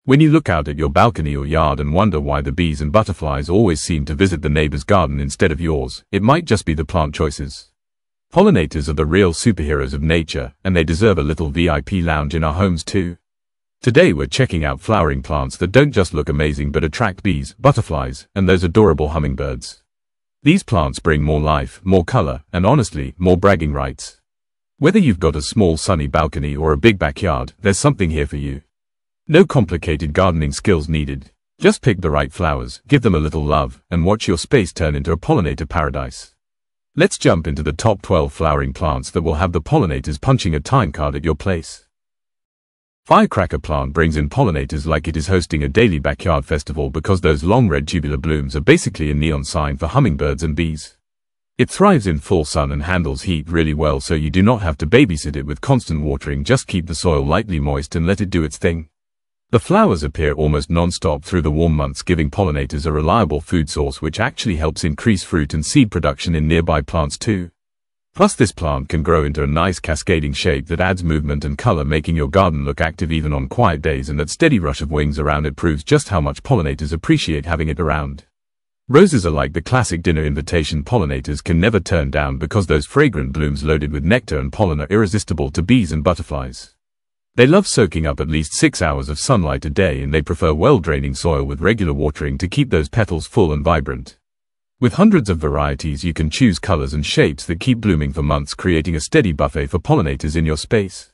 When you look out at your balcony or yard and wonder why the bees and butterflies always seem to visit the neighbor's garden instead of yours, it might just be the plant choices. Pollinators are the real superheroes of nature, and they deserve a little VIP lounge in our homes too. Today we're checking out flowering plants that don't just look amazing but attract bees, butterflies, and those adorable hummingbirds. These plants bring more life, more color, and honestly, more bragging rights. Whether you've got a small sunny balcony or a big backyard, there's something here for you. No complicated gardening skills needed. Just pick the right flowers, give them a little love, and watch your space turn into a pollinator paradise. Let's jump into the top 12 flowering plants that will have the pollinators punching a time card at your place. Firecracker Plant brings in pollinators like it is hosting a daily backyard festival because those long red tubular blooms are basically a neon sign for hummingbirds and bees. It thrives in full sun and handles heat really well, so you do not have to babysit it with constant watering. Just keep the soil lightly moist and let it do its thing. The flowers appear almost non-stop through the warm months, giving pollinators a reliable food source which actually helps increase fruit and seed production in nearby plants too. Plus this plant can grow into a nice cascading shape that adds movement and color, making your garden look active even on quiet days, and that steady rush of wings around it proves just how much pollinators appreciate having it around. Roses are like the classic dinner invitation pollinators can never turn down because those fragrant blooms loaded with nectar and pollen are irresistible to bees and butterflies. They love soaking up at least 6 hours of sunlight a day, and they prefer well-draining soil with regular watering to keep those petals full and vibrant. With hundreds of varieties, you can choose colors and shapes that keep blooming for months, creating a steady buffet for pollinators in your space.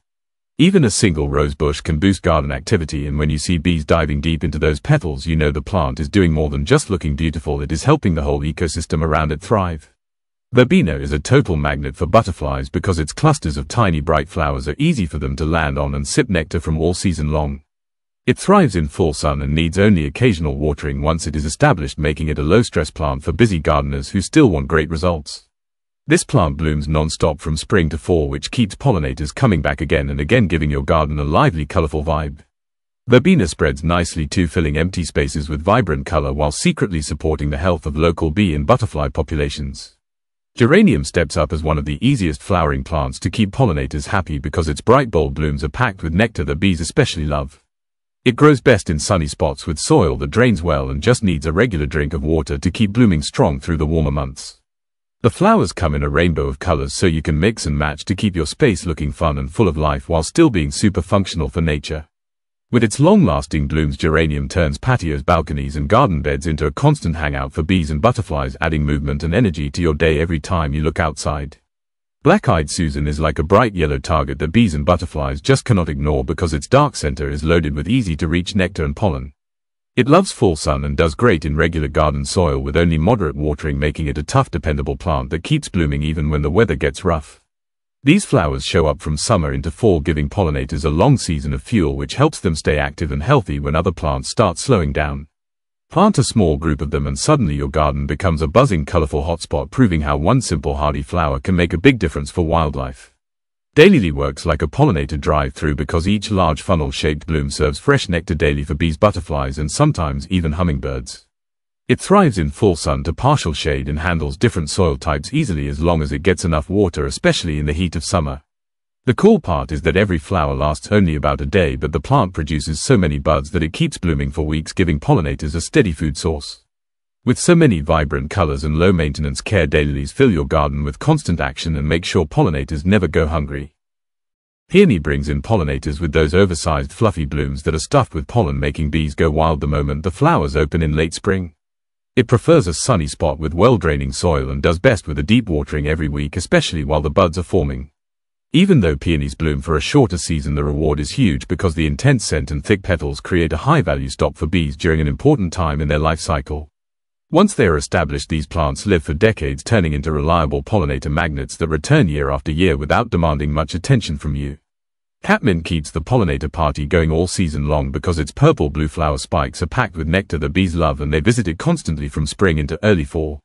Even a single rose bush can boost garden activity, and when you see bees diving deep into those petals, you know the plant is doing more than just looking beautiful. It is helping the whole ecosystem around it thrive. Verbena is a total magnet for butterflies because its clusters of tiny bright flowers are easy for them to land on and sip nectar from all season long. It thrives in full sun and needs only occasional watering once it is established, making it a low-stress plant for busy gardeners who still want great results. This plant blooms non-stop from spring to fall, which keeps pollinators coming back again and again, giving your garden a lively, colorful vibe. Verbena spreads nicely too, filling empty spaces with vibrant color while secretly supporting the health of local bee and butterfly populations. Geranium steps up as one of the easiest flowering plants to keep pollinators happy because its bright, bold blooms are packed with nectar that bees especially love. It grows best in sunny spots with soil that drains well and just needs a regular drink of water to keep blooming strong through the warmer months. The flowers come in a rainbow of colors, so you can mix and match to keep your space looking fun and full of life while still being super functional for nature. With its long-lasting blooms, geranium turns patios, balconies, and garden beds into a constant hangout for bees and butterflies, adding movement and energy to your day every time you look outside. Black-eyed Susan is like a bright yellow target that bees and butterflies just cannot ignore because its dark center is loaded with easy-to-reach nectar and pollen. It loves full sun and does great in regular garden soil with only moderate watering, making it a tough, dependable plant that keeps blooming even when the weather gets rough. These flowers show up from summer into fall, giving pollinators a long season of fuel which helps them stay active and healthy when other plants start slowing down. Plant a small group of them and suddenly your garden becomes a buzzing, colorful hotspot, proving how one simple hardy flower can make a big difference for wildlife. DAYLILY works like a pollinator drive-through because each large funnel-shaped bloom serves fresh nectar daily for bees, butterflies, and sometimes even hummingbirds. It thrives in full sun to partial shade and handles different soil types easily as long as it gets enough water, especially in the heat of summer. The cool part is that every flower lasts only about a day, but the plant produces so many buds that it keeps blooming for weeks, giving pollinators a steady food source. With so many vibrant colors and low maintenance care, DAYLILYs fill your garden with constant action and make sure pollinators never go hungry. PEONY brings in pollinators with those oversized fluffy blooms that are stuffed with pollen, making bees go wild the moment the flowers open in late spring. It prefers a sunny spot with well-draining soil and does best with a deep watering every week, especially while the buds are forming. Even though peonies bloom for a shorter season, the reward is huge because the intense scent and thick petals create a high-value stop for bees during an important time in their life cycle. Once they are established, these plants live for decades, turning into reliable pollinator magnets that return year after year without demanding much attention from you. CATMINT keeps the pollinator party going all season long because its purple-blue flower spikes are packed with nectar that bees love, and they visit it constantly from spring into early fall.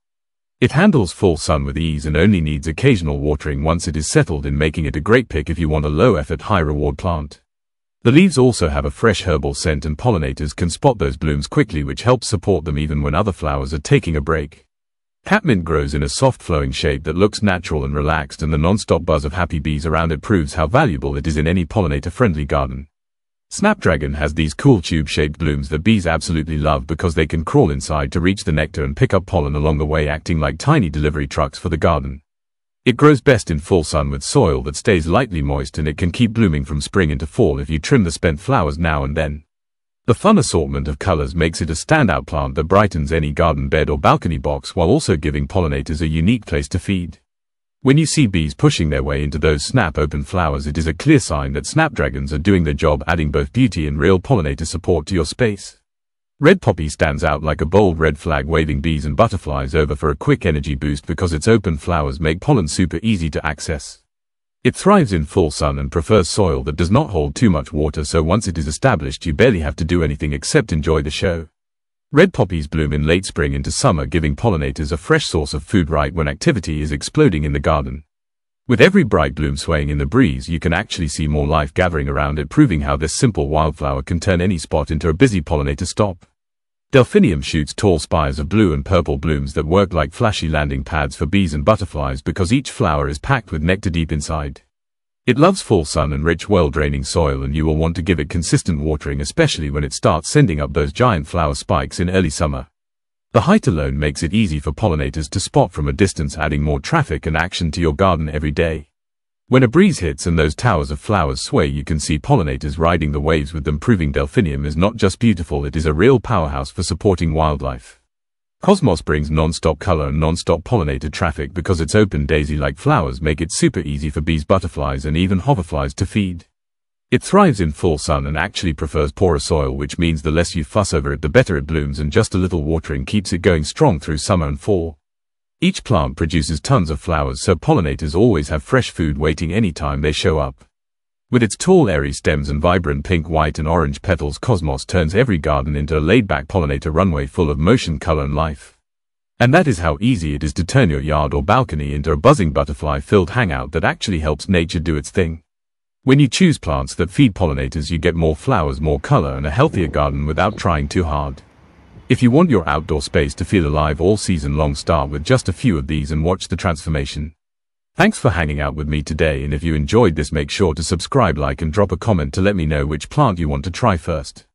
It handles full sun with ease and only needs occasional watering once it is settled in, making it a great pick if you want a low-effort, high-reward plant. The leaves also have a fresh herbal scent, and pollinators can spot those blooms quickly, which helps support them even when other flowers are taking a break. CATMINT grows in a soft, flowing shape that looks natural and relaxed, and the non-stop buzz of happy bees around it proves how valuable it is in any pollinator-friendly garden. Snapdragon has these cool tube-shaped blooms that bees absolutely love because they can crawl inside to reach the nectar and pick up pollen along the way, acting like tiny delivery trucks for the garden. It grows best in full sun with soil that stays lightly moist, and it can keep blooming from spring into fall if you trim the spent flowers now and then. The fun assortment of colors makes it a standout plant that brightens any garden bed or balcony box while also giving pollinators a unique place to feed. When you see bees pushing their way into those snap-open flowers, it is a clear sign that snapdragons are doing their job, adding both beauty and real pollinator support to your space. Red poppy stands out like a bold red flag, waving bees and butterflies over for a quick energy boost because its open flowers make pollen super easy to access. It thrives in full sun and prefers soil that does not hold too much water, so once it is established you barely have to do anything except enjoy the show. Red poppies bloom in late spring into summer, giving pollinators a fresh source of food right when activity is exploding in the garden. With every bright bloom swaying in the breeze, you can actually see more life gathering around it, proving how this simple wildflower can turn any spot into a busy pollinator stop. Delphinium shoots tall spires of blue and purple blooms that work like flashy landing pads for bees and butterflies because each flower is packed with nectar deep inside. It loves full sun and rich, well-draining soil, and you will want to give it consistent watering, especially when it starts sending up those giant flower spikes in early summer. The height alone makes it easy for pollinators to spot from a distance, adding more traffic and action to your garden every day. When a breeze hits and those towers of flowers sway, you can see pollinators riding the waves with them, proving Delphinium is not just beautiful, it is a real powerhouse for supporting wildlife. Cosmos brings non-stop color and non-stop pollinator traffic because its open daisy-like flowers make it super easy for bees, butterflies, and even hoverflies to feed. It thrives in full sun and actually prefers poorer soil, which means the less you fuss over it, the better it blooms, and just a little watering keeps it going strong through summer and fall. Each plant produces tons of flowers, so pollinators always have fresh food waiting anytime they show up. With its tall, airy stems and vibrant pink, white, and orange petals, Cosmos turns every garden into a laid-back pollinator runway full of motion, color, and life. And that is how easy it is to turn your yard or balcony into a buzzing butterfly-filled hangout that actually helps nature do its thing. When you choose plants that feed pollinators, you get more flowers, more color, and a healthier garden without trying too hard. If you want your outdoor space to feel alive all season long, start with just a few of these and watch the transformation. Thanks for hanging out with me today, and if you enjoyed this, make sure to subscribe, like, and drop a comment to let me know which plant you want to try first.